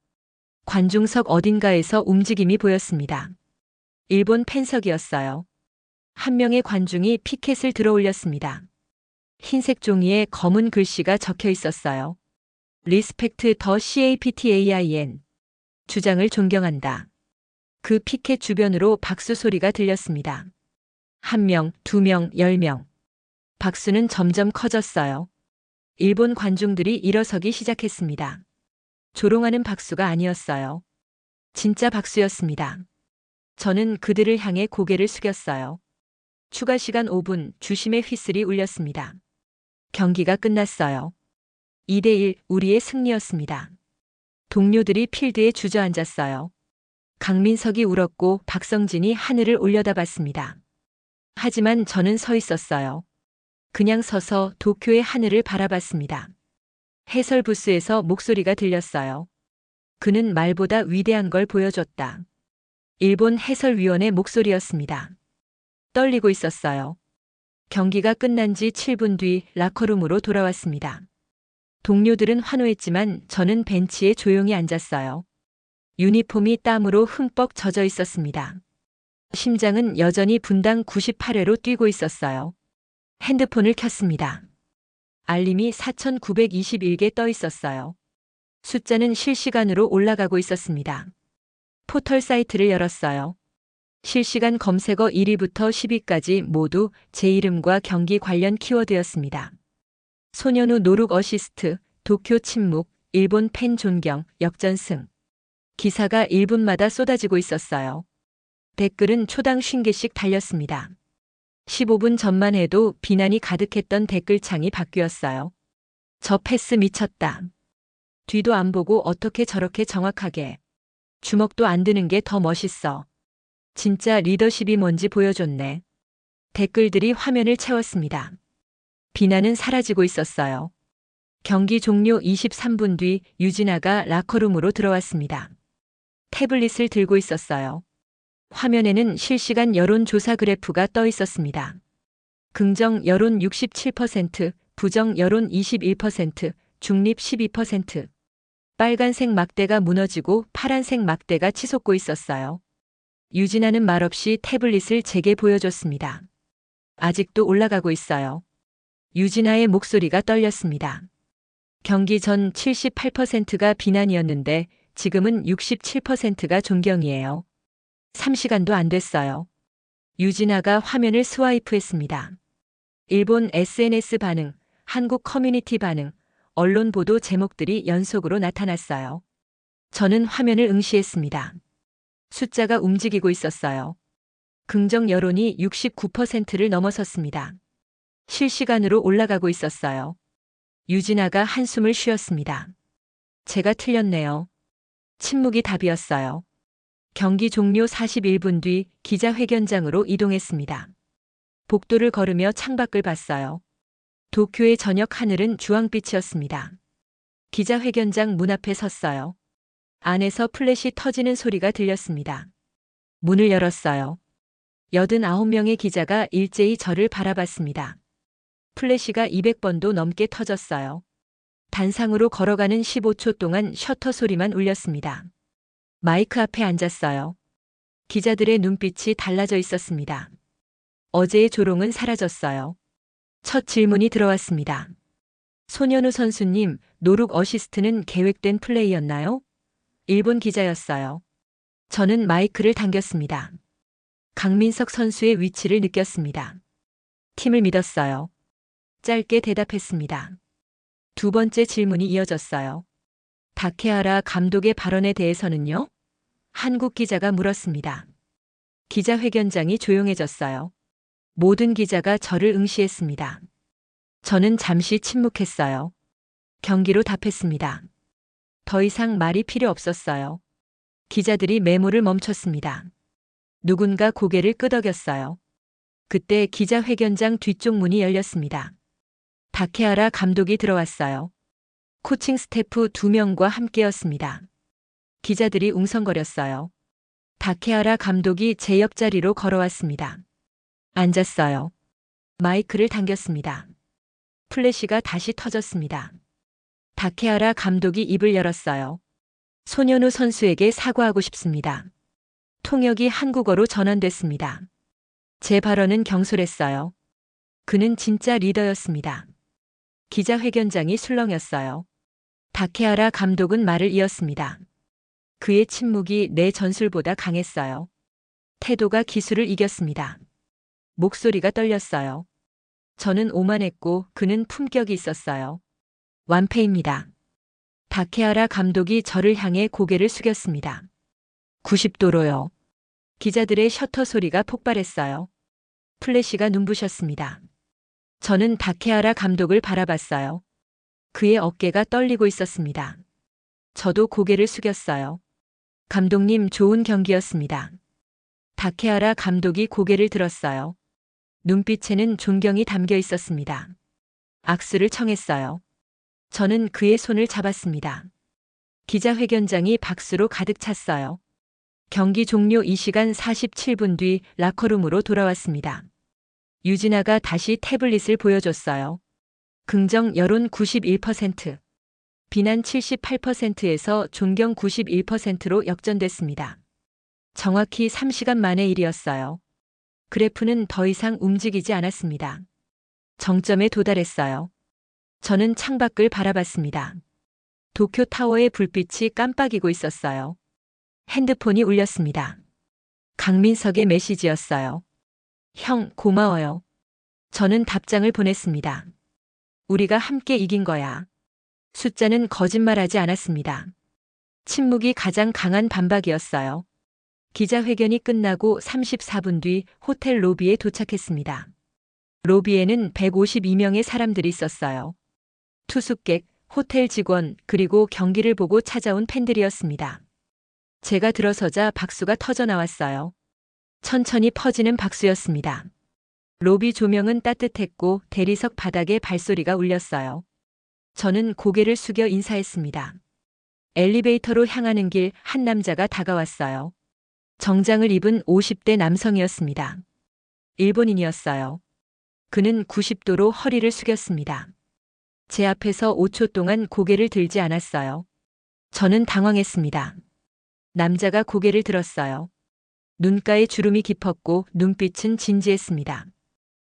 관중석 어딘가에서 움직임이 보였습니다. 일본 팬석이었어요. 한 명의 관중이 피켓을 들어 올렸습니다. 흰색 종이에 검은 글씨가 적혀 있었어요. 리스펙트 더 CAPTAIN. 주장을 존경한다. 그 피켓 주변으로 박수 소리가 들렸습니다. 1명, 2명, 10명. 박수는 점점 커졌어요. 일본 관중들이 일어서기 시작했습니다. 조롱하는 박수가 아니었어요. 진짜 박수였습니다. 저는 그들을 향해 고개를 숙였어요. 추가 시간 5분, 주심의 휘슬이 울렸습니다. 경기가 끝났어요. 2대1 우리의 승리였습니다. 동료들이 필드에 주저앉았어요. 강민석이 울었고 박성진이 하늘을 올려다봤습니다. 하지만 저는 서 있었어요. 그냥 서서 도쿄의 하늘을 바라봤습니다. 해설 부스에서 목소리가 들렸어요. 그는 말보다 위대한 걸 보여줬다. 일본 해설위원의 목소리였습니다. 떨리고 있었어요. 경기가 끝난 지 7분 뒤 라커룸으로 돌아왔습니다. 동료들은 환호했지만 저는 벤치에 조용히 앉았어요. 유니폼이 땀으로 흠뻑 젖어 있었습니다. 심장은 여전히 분당 98회로 뛰고 있었어요. 핸드폰을 켰습니다. 알림이 4,921개 떠 있었어요. 숫자는 실시간으로 올라가고 있었습니다. 포털 사이트를 열었어요. 실시간 검색어 1위부터 10위까지 모두 제 이름과 경기 관련 키워드였습니다. 소년우 노룩 어시스트, 도쿄 침묵, 일본 팬 존경, 역전승. 기사가 1분마다 쏟아지고 있었어요. 댓글은 초당 50개씩 달렸습니다. 15분 전만 해도 비난이 가득했던 댓글창이 바뀌었어요. 저 패스 미쳤다. 뒤도 안 보고 어떻게 저렇게 정확하게. 주먹도 안 드는 게 더 멋있어. 진짜 리더십이 뭔지 보여줬네. 댓글들이 화면을 채웠습니다. 비난은 사라지고 있었어요. 경기 종료 23분 뒤 유진아가 라커룸으로 들어왔습니다. 태블릿을 들고 있었어요. 화면에는 실시간 여론조사 그래프가 떠 있었습니다. 긍정 여론 67%, 부정 여론 21%, 중립 12%. 빨간색 막대가 무너지고 파란색 막대가 치솟고 있었어요. 유진아는 말없이 태블릿을 제게 보여줬습니다. 아직도 올라가고 있어요. 유진아의 목소리가 떨렸습니다. 경기 전 78%가 비난이었는데 지금은 67%가 존경이에요. 3시간도 안 됐어요. 유진아가 화면을 스와이프했습니다. 일본 SNS 반응, 한국 커뮤니티 반응, 언론 보도 제목들이 연속으로 나타났어요. 저는 화면을 응시했습니다. 숫자가 움직이고 있었어요. 긍정 여론이 69%를 넘어섰습니다. 실시간으로 올라가고 있었어요. 유진아가 한숨을 쉬었습니다. 제가 틀렸네요. 침묵이 답이었어요. 경기 종료 41분 뒤 기자회견장으로 이동했습니다. 복도를 걸으며 창밖을 봤어요. 도쿄의 저녁 하늘은 주황빛이었습니다. 기자회견장 문 앞에 섰어요. 안에서 플래시 터지는 소리가 들렸습니다. 문을 열었어요. 89명의 기자가 일제히 저를 바라봤습니다. 플래시가 200번도 넘게 터졌어요. 단상으로 걸어가는 15초 동안 셔터 소리만 울렸습니다. 마이크 앞에 앉았어요. 기자들의 눈빛이 달라져 있었습니다. 어제의 조롱은 사라졌어요. 첫 질문이 들어왔습니다. 소년우 선수님, 노룩 어시스트는 계획된 플레이였나요? 일본 기자였어요. 저는 마이크를 당겼습니다. 강민석 선수의 위치를 느꼈습니다. 팀을 믿었어요. 짧게 대답했습니다. 두 번째 질문이 이어졌어요. 다케하라 감독의 발언에 대해서는요? 한국 기자가 물었습니다. 기자회견장이 조용해졌어요. 모든 기자가 저를 응시했습니다. 저는 잠시 침묵했어요. 경기로 답했습니다. 더 이상 말이 필요 없었어요. 기자들이 메모를 멈췄습니다. 누군가 고개를 끄덕였어요. 그때 기자회견장 뒤쪽 문이 열렸습니다. 다케하라 감독이 들어왔어요. 코칭 스태프 2명과 함께였습니다. 기자들이 웅성거렸어요. 다케하라 감독이 제 옆자리로 걸어왔습니다. 앉았어요. 마이크를 당겼습니다. 플래시가 다시 터졌습니다. 다케하라 감독이 입을 열었어요. 소년우 선수에게 사과하고 싶습니다. 통역이 한국어로 전환됐습니다. 제 발언은 경솔했어요. 그는 진짜 리더였습니다. 기자회견장이 술렁였어요. 다케하라 감독은 말을 이었습니다. 그의 침묵이 내 전술보다 강했어요. 태도가 기술을 이겼습니다. 목소리가 떨렸어요. 저는 오만했고 그는 품격이 있었어요. 완패입니다. 다케하라 감독이 저를 향해 고개를 숙였습니다. 90도로요. 기자들의 셔터 소리가 폭발했어요. 플래시가 눈부셨습니다. 저는 다케하라 감독을 바라봤어요. 그의 어깨가 떨리고 있었습니다. 저도 고개를 숙였어요. 감독님, 좋은 경기였습니다. 다케하라 감독이 고개를 들었어요. 눈빛에는 존경이 담겨 있었습니다. 악수를 청했어요. 저는 그의 손을 잡았습니다. 기자회견장이 박수로 가득 찼어요. 경기 종료 2시간 47분 뒤 라커룸으로 돌아왔습니다. 유진아가 다시 태블릿을 보여줬어요. 긍정 여론 91%, 비난 78%에서 존경 91%로 역전됐습니다. 정확히 3시간 만의 일이었어요. 그래프는 더 이상 움직이지 않았습니다. 정점에 도달했어요. 저는 창밖을 바라봤습니다. 도쿄 타워의 불빛이 깜빡이고 있었어요. 핸드폰이 울렸습니다. 강민석의 메시지였어요. 형, 고마워요. 저는 답장을 보냈습니다. 우리가 함께 이긴 거야. 숫자는 거짓말하지 않았습니다. 침묵이 가장 강한 반박이었어요. 기자회견이 끝나고 34분 뒤 호텔 로비에 도착했습니다. 로비에는 152명의 사람들이 있었어요. 투숙객, 호텔 직원, 그리고 경기를 보고 찾아온 팬들이었습니다. 제가 들어서자 박수가 터져 나왔어요. 천천히 퍼지는 박수였습니다. 로비 조명은 따뜻했고 대리석 바닥에 발소리가 울렸어요. 저는 고개를 숙여 인사했습니다. 엘리베이터로 향하는 길 한 남자가 다가왔어요. 정장을 입은 50대 남성이었습니다. 일본인이었어요. 그는 90도로 허리를 숙였습니다. 제 앞에서 5초 동안 고개를 들지 않았어요. 저는 당황했습니다. 남자가 고개를 들었어요. 눈가에 주름이 깊었고 눈빛은 진지했습니다.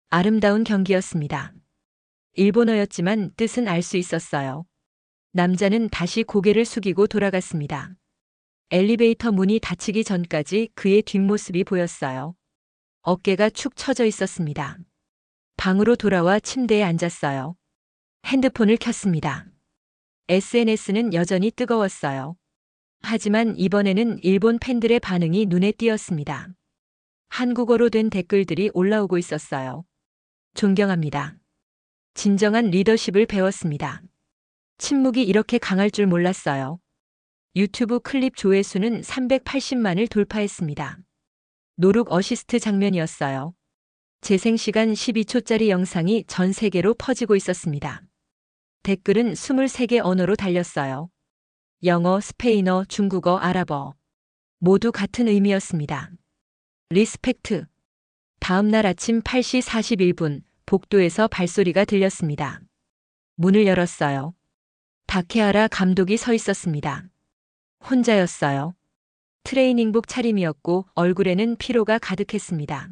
아름다운 경기였습니다. 일본어였지만 뜻은 알 수 있었어요. 남자는 다시 고개를 숙이고 돌아갔습니다. 엘리베이터 문이 닫히기 전까지 그의 뒷모습이 보였어요. 어깨가 축 처져 있었습니다. 방으로 돌아와 침대에 앉았어요. 핸드폰을 켰습니다. SNS는 여전히 뜨거웠어요. 하지만 이번에는 일본 팬들의 반응이 눈에 띄었습니다. 한국어로 된 댓글들이 올라오고 있었어요. 존경합니다. 진정한 리더십을 배웠습니다. 침묵이 이렇게 강할 줄 몰랐어요. 유튜브 클립 조회수는 380만을 돌파했습니다. 노룩 어시스트 장면이었어요. 재생시간 12초짜리 영상이 전 세계로 퍼지고 있었습니다. 댓글은 23개 언어로 달렸어요. 영어, 스페인어, 중국어, 아랍어. 모두 같은 의미였습니다. 리스펙트. 다음 날 아침 8시 41분 복도에서 발소리가 들렸습니다. 문을 열었어요. 다케하라 감독이 서 있었습니다. 혼자였어요. 트레이닝복 차림이었고 얼굴에는 피로가 가득했습니다.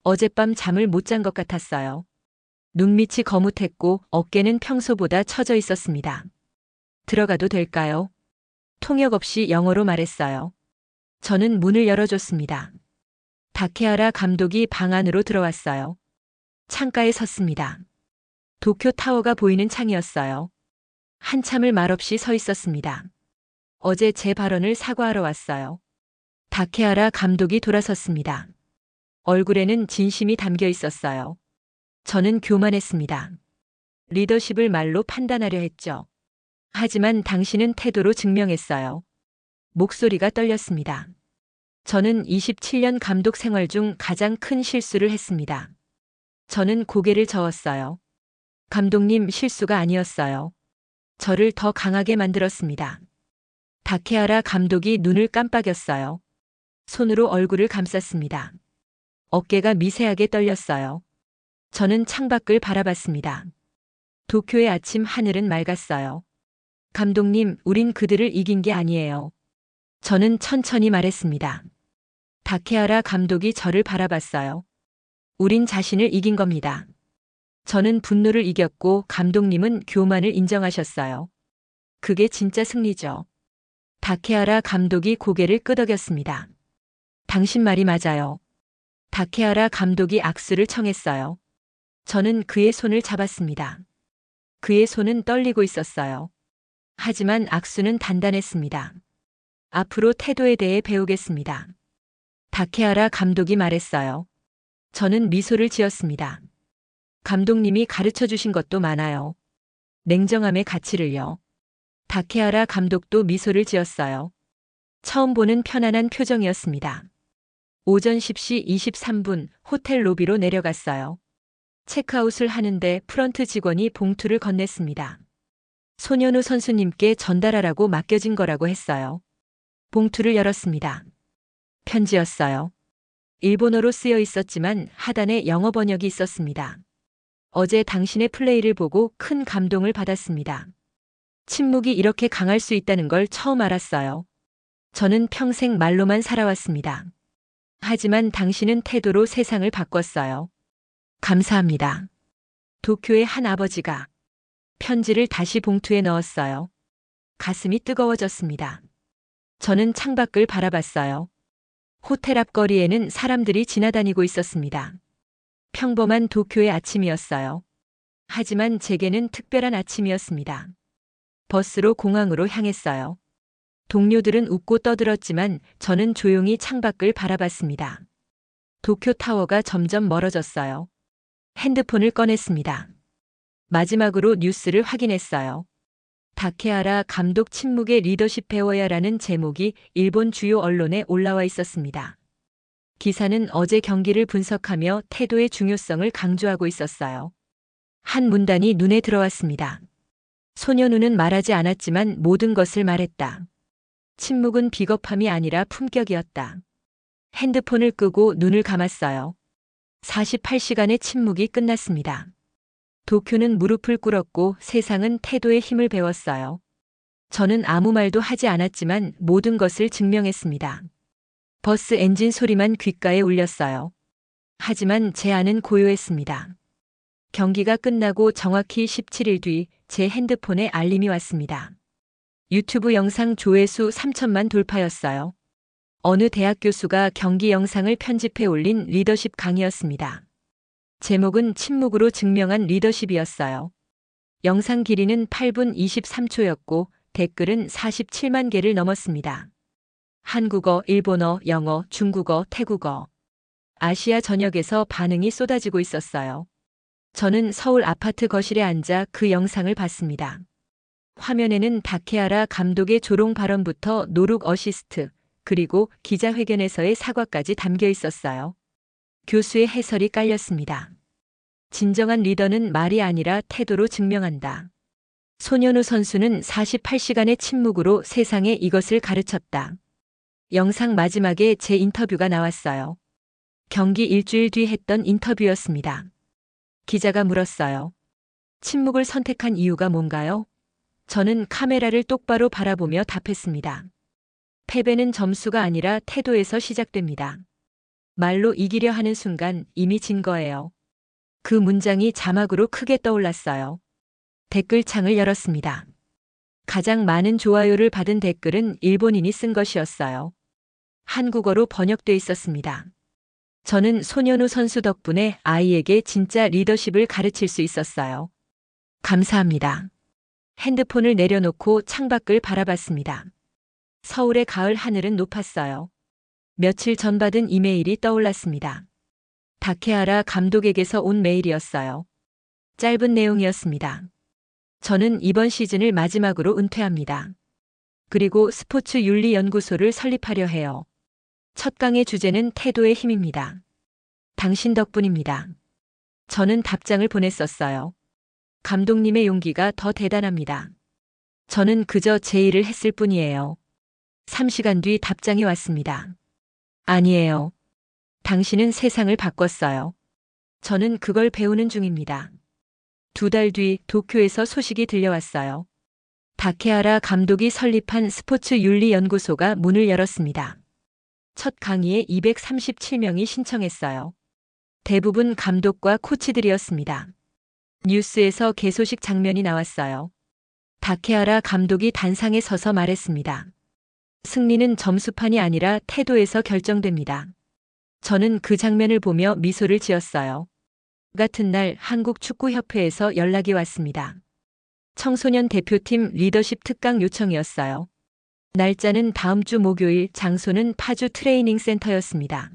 어젯밤 잠을 못 잔 것 같았어요. 눈밑이 거뭇했고 어깨는 평소보다 처져 있었습니다. 들어가도 될까요? 통역 없이 영어로 말했어요. 저는 문을 열어줬습니다. 다케하라 감독이 방 안으로 들어왔어요. 창가에 섰습니다. 도쿄 타워가 보이는 창이었어요. 한참을 말없이 서 있었습니다. 어제 제 발언을 사과하러 왔어요. 다케하라 감독이 돌아섰습니다. 얼굴에는 진심이 담겨 있었어요. 저는 교만했습니다. 리더십을 말로 판단하려 했죠. 하지만 당신은 태도로 증명했어요. 목소리가 떨렸습니다. 저는 27년 감독 생활 중 가장 큰 실수를 했습니다. 저는 고개를 저었어요. 감독님, 실수가 아니었어요. 저를 더 강하게 만들었습니다. 다케하라 감독이 눈을 깜빡였어요. 손으로 얼굴을 감쌌습니다. 어깨가 미세하게 떨렸어요. 저는 창밖을 바라봤습니다. 도쿄의 아침 하늘은 맑았어요. 감독님, 우린 그들을 이긴 게 아니에요. 저는 천천히 말했습니다. 다케하라 감독이 저를 바라봤어요. 우린 자신을 이긴 겁니다. 저는 분노를 이겼고 감독님은 교만을 인정하셨어요. 그게 진짜 승리죠. 다케하라 감독이 고개를 끄덕였습니다. 당신 말이 맞아요. 다케하라 감독이 악수를 청했어요. 저는 그의 손을 잡았습니다. 그의 손은 떨리고 있었어요. 하지만 악수는 단단했습니다. 앞으로 태도에 대해 배우겠습니다. 다케하라 감독이 말했어요. 저는 미소를 지었습니다. 감독님이 가르쳐 주신 것도 많아요. 냉정함의 가치를요. 다케하라 감독도 미소를 지었어요. 처음 보는 편안한 표정이었습니다. 오전 10시 23분 호텔 로비로 내려갔어요. 체크아웃을 하는데 프런트 직원이 봉투를 건넸습니다. 손현우 선수님께 전달하라고 맡겨진 거라고 했어요. 봉투를 열었습니다. 편지였어요. 일본어로 쓰여 있었지만 하단에 영어 번역이 있었습니다. 어제 당신의 플레이를 보고 큰 감동을 받았습니다. 침묵이 이렇게 강할 수 있다는 걸 처음 알았어요. 저는 평생 말로만 살아왔습니다. 하지만 당신은 태도로 세상을 바꿨어요. 감사합니다. 도쿄의 한 아버지가 편지를 다시 봉투에 넣었어요. 가슴이 뜨거워졌습니다. 저는 창밖을 바라봤어요. 호텔 앞 거리에는 사람들이 지나다니고 있었습니다. 평범한 도쿄의 아침이었어요. 하지만 제게는 특별한 아침이었습니다. 버스로 공항으로 향했어요. 동료들은 웃고 떠들었지만 저는 조용히 창밖을 바라봤습니다. 도쿄타워가 점점 멀어졌어요. 핸드폰을 꺼냈습니다. 마지막으로 뉴스를 확인했어요. 다케하라 감독 침묵의 리더십 배워야라는 제목이 일본 주요 언론에 올라와 있었습니다. 기사는 어제 경기를 분석하며 태도의 중요성을 강조하고 있었어요. 한 문단이 눈에 들어왔습니다. 소년우는 말하지 않았지만 모든 것을 말했다. 침묵은 비겁함이 아니라 품격이었다. 핸드폰을 끄고 눈을 감았어요. 48시간의 침묵이 끝났습니다. 도쿄는 무릎을 꿇었고 세상은 태도의 힘을 배웠어요. 저는 아무 말도 하지 않았지만 모든 것을 증명했습니다. 버스 엔진 소리만 귓가에 울렸어요. 하지만 제 안은 고요했습니다. 경기가 끝나고 정확히 17일 뒤 제 핸드폰에 알림이 왔습니다. 유튜브 영상 조회수 3천만 돌파였어요. 어느 대학 교수가 경기 영상을 편집해 올린 리더십 강의였습니다. 제목은 침묵으로 증명한 리더십이었어요. 영상 길이는 8분 23초였고 댓글은 47만 개를 넘었습니다. 한국어, 일본어, 영어, 중국어, 태국어. 아시아 전역에서 반응이 쏟아지고 있었어요. 저는 서울 아파트 거실에 앉아 그 영상을 봤습니다. 화면에는 다케하라 감독의 조롱 발언부터 노룩 어시스트, 그리고 기자회견에서의 사과까지 담겨 있었어요. 교수의 해설이 깔렸습니다. 진정한 리더는 말이 아니라 태도로 증명한다. 소년우 선수는 48시간의 침묵으로 세상에 이것을 가르쳤다. 영상 마지막에 제 인터뷰가 나왔어요. 경기 일주일 뒤 했던 인터뷰였습니다. 기자가 물었어요. 침묵을 선택한 이유가 뭔가요? 저는 카메라를 똑바로 바라보며 답했습니다. 패배는 점수가 아니라 태도에서 시작됩니다. 말로 이기려 하는 순간 이미 진 거예요. 그 문장이 자막으로 크게 떠올랐어요. 댓글창을 열었습니다. 가장 많은 좋아요를 받은 댓글은 일본인이 쓴 것이었어요. 한국어로 번역돼 있었습니다. 저는 소년우 선수 덕분에 아이에게 진짜 리더십을 가르칠 수 있었어요. 감사합니다. 핸드폰을 내려놓고 창밖을 바라봤습니다. 서울의 가을 하늘은 높았어요. 며칠 전 받은 이메일이 떠올랐습니다. 다케하라 감독에게서 온 메일이었어요. 짧은 내용이었습니다. 저는 이번 시즌을 마지막으로 은퇴합니다. 그리고 스포츠 윤리 연구소를 설립하려 해요. 첫 강의 주제는 태도의 힘입니다. 당신 덕분입니다. 저는 답장을 보냈었어요. 감독님의 용기가 더 대단합니다. 저는 그저 제 일을 했을 뿐이에요. 3시간 뒤 답장이 왔습니다. 아니에요. 당신은 세상을 바꿨어요. 저는 그걸 배우는 중입니다. 2달 뒤 도쿄에서 소식이 들려왔어요. 다케하라 감독이 설립한 스포츠 윤리 연구소가 문을 열었습니다. 첫 강의에 237명이 신청했어요. 대부분 감독과 코치들이었습니다. 뉴스에서 개소식 장면이 나왔어요. 다케하라 감독이 단상에 서서 말했습니다. 승리는 점수판이 아니라 태도에서 결정됩니다. 저는 그 장면을 보며 미소를 지었어요. 같은 날 한국축구협회에서 연락이 왔습니다. 청소년 대표팀 리더십 특강 요청이었어요. 날짜는 다음 주 목요일, 장소는 파주 트레이닝 센터였습니다.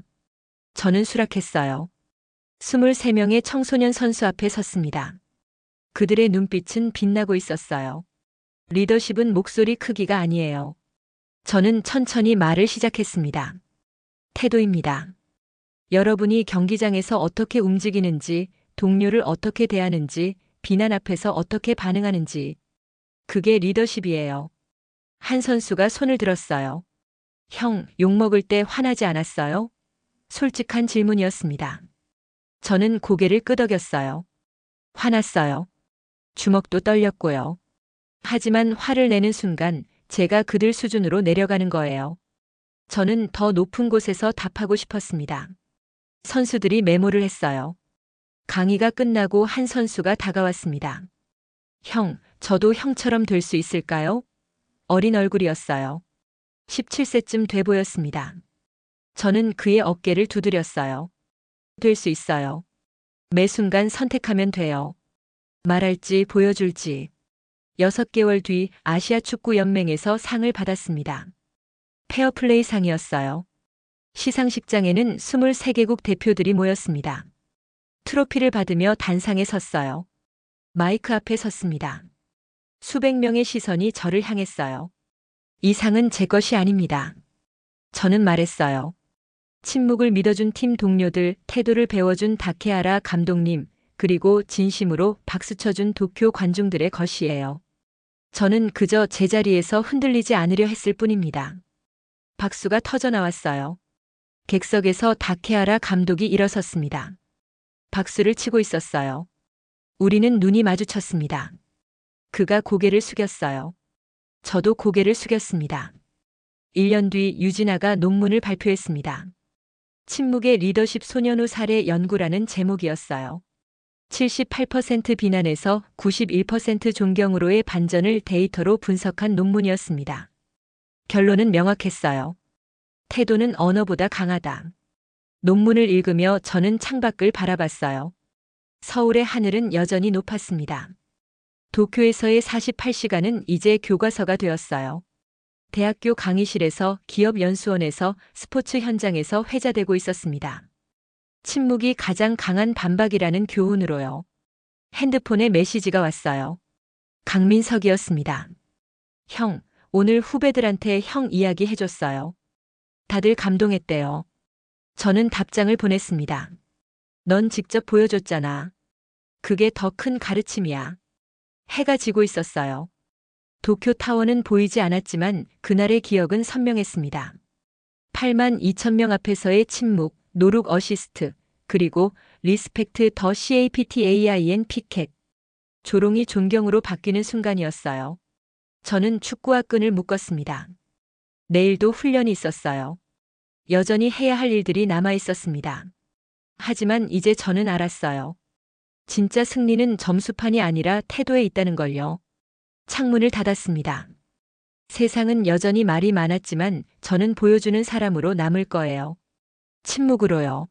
저는 수락했어요. 23명의 청소년 선수 앞에 섰습니다. 그들의 눈빛은 빛나고 있었어요. 리더십은 목소리 크기가 아니에요. 저는 천천히 말을 시작했습니다. 태도입니다. 여러분이 경기장에서 어떻게 움직이는지, 동료를 어떻게 대하는지, 비난 앞에서 어떻게 반응하는지. 그게 리더십이에요. 한 선수가 손을 들었어요. 형, 욕먹을 때 화나지 않았어요? 솔직한 질문이었습니다. 저는 고개를 끄덕였어요. 화났어요. 주먹도 떨렸고요. 하지만 화를 내는 순간 제가 그들 수준으로 내려가는 거예요. 저는 더 높은 곳에서 답하고 싶었습니다. 선수들이 메모를 했어요. 강의가 끝나고 한 선수가 다가왔습니다. 형, 저도 형처럼 될 수 있을까요? 어린 얼굴이었어요. 17세쯤 돼 보였습니다. 저는 그의 어깨를 두드렸어요. 될 수 있어요. 매 순간 선택하면 돼요. 말할지 보여줄지. 6개월 뒤 아시아 축구 연맹에서 상을 받았습니다. 페어플레이 상이었어요. 시상식장에는 23개국 대표들이 모였습니다. 트로피를 받으며 단상에 섰어요. 마이크 앞에 섰습니다. 수백 명의 시선이 저를 향했어요. 이 상은 제 것이 아닙니다. 저는 말했어요. 침묵을 믿어준 팀 동료들, 태도를 배워준 다케하라 감독님, 그리고 진심으로 박수쳐준 도쿄 관중들의 것이에요. 저는 그저 제자리에서 흔들리지 않으려 했을 뿐입니다. 박수가 터져 나왔어요. 객석에서 다케하라 감독이 일어섰습니다. 박수를 치고 있었어요. 우리는 눈이 마주쳤습니다. 그가 고개를 숙였어요. 저도 고개를 숙였습니다. 1년 뒤 유진아가 논문을 발표했습니다. 침묵의 리더십 소년 후 사례 연구라는 제목이었어요. 78% 비난에서 91% 존경으로의 반전을 데이터로 분석한 논문이었습니다. 결론은 명확했어요. 태도는 언어보다 강하다. 논문을 읽으며 저는 창밖을 바라봤어요. 서울의 하늘은 여전히 높았습니다. 도쿄에서의 48시간은 이제 교과서가 되었어요. 대학교 강의실에서, 기업 연수원에서, 스포츠 현장에서 회자되고 있었습니다. 침묵이 가장 강한 반박이라는 교훈으로요. 핸드폰에 메시지가 왔어요. 강민석이었습니다. 형, 오늘 후배들한테 형 이야기 해줬어요. 다들 감동했대요. 저는 답장을 보냈습니다. 넌 직접 보여줬잖아. 그게 더 큰 가르침이야. 해가 지고 있었어요. 도쿄타워는 보이지 않았지만 그날의 기억은 선명했습니다. 8만 2천 명 앞에서의 침묵, 노룩 어시스트, 그리고 리스펙트 더 CAPTAIN 피켓. 조롱이 존경으로 바뀌는 순간이었어요. 저는 축구와 끈을 묶었습니다. 내일도 훈련이 있었어요. 여전히 해야 할 일들이 남아 있었습니다. 하지만 이제 저는 알았어요. 진짜 승리는 점수판이 아니라 태도에 있다는 걸요. 창문을 닫았습니다. 세상은 여전히 말이 많았지만 저는 보여주는 사람으로 남을 거예요. 침묵으로요.